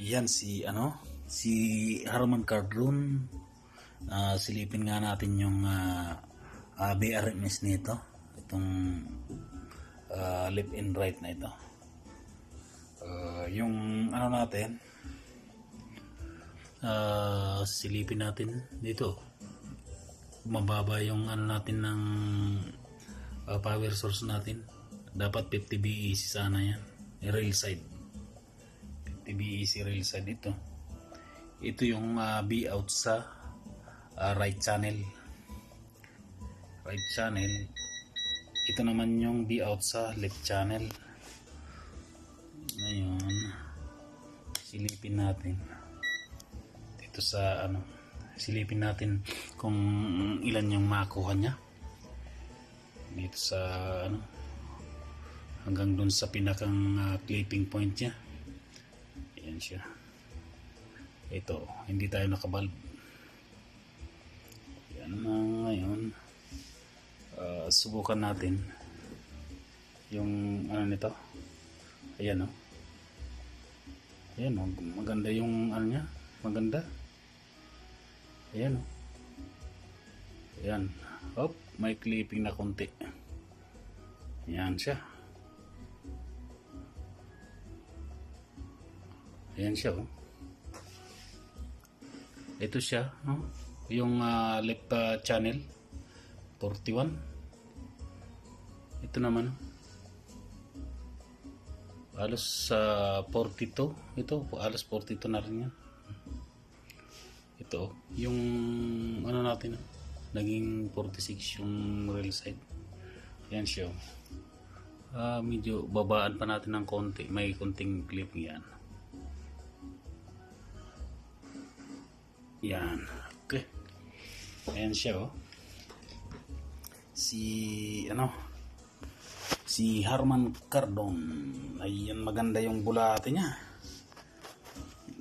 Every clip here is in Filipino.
Yan si Harman Kardon. Silipin nga natin yung BRMS nito. Itong left and right na ito. Yung natin, silipin natin dito. Mababa yung natin ng power source natin. Dapat 50 BEC sana yan. Rail side. 50 BEC rail side ito. Ito yung B out sa right channel. Right channel. Ito naman yung B out sa left channel. Ngayon, silipin natin. Dito sa silipin natin kung ilan yung makuha niya. Dito sa hanggang dun sa pinakang clipping point niya. Ayan siya. Ito, hindi tayo nakabalb. Yan na ngayon. Subukan natin yung nito. Ayan o. Ayan o, maganda yung niya. Maganda. Ayan o. Ayan. Hop, may clipping na konti. Ayan siya. Ayan siya o. Ito siya, no? Yung left channel 41. Ito naman alos 42. Ito alos 42 na rin yan. Ito yung natin naging 46 yung rail side. Yan siya. Medyo babaan pa natin ng konti, may konting clip yan. Yan. Okay. Ayan siya oh. Si Harman Kardon. Ayan, maganda yung bulate niya.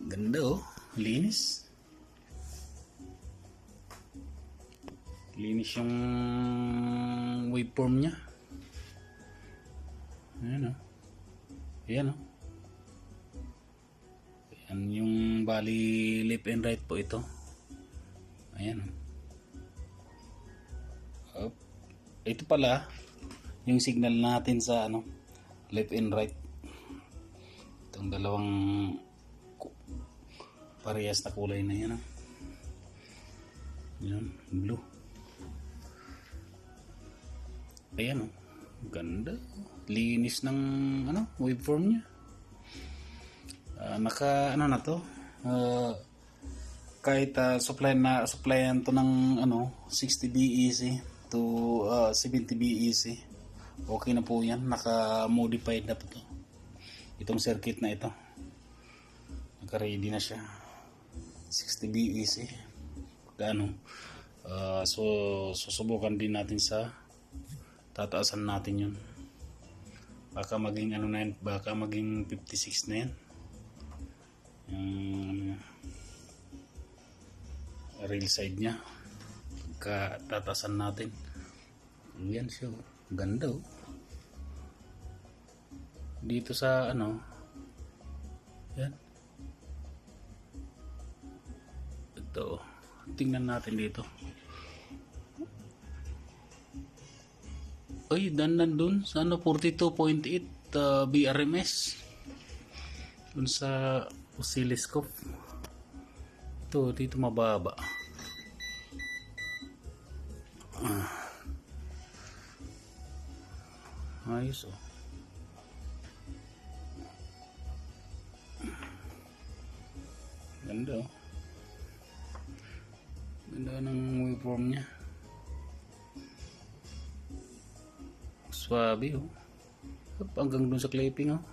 Ganda oh. Linis. Linis yung waveform niya. Ayan oh. Ayan oh. Ayan yung bali left and right po ito. Ayan. Ito pala yung signal natin sa left and right. Itong dalawang parehas na kulay na yan. Yan, blue. Ayan ganda. Linis ng waveform niya. Naka na to. Kahit supplyan to ng 60 BEC to 70 BEC, okay na po yan. Naka modified na po to. Itong circuit na ito, naka ready na siya. 60 BEC. So susubukan din natin sa tataasan natin yun. Baka maging baka maging 56 na yan. Yung rail side nya pagka tatasan natin. Yan siya. Ganda oh. Dito sa yan. Ito. Tingnan natin dito. Ay, nandun sa 42.8 BRMS. Dun sa oscilloscope. Ito, dito mababa. Ayos oh. Ganda oh. Ganda ng waveform nya. Swabe oh. Hanggang dun sa clipping oh.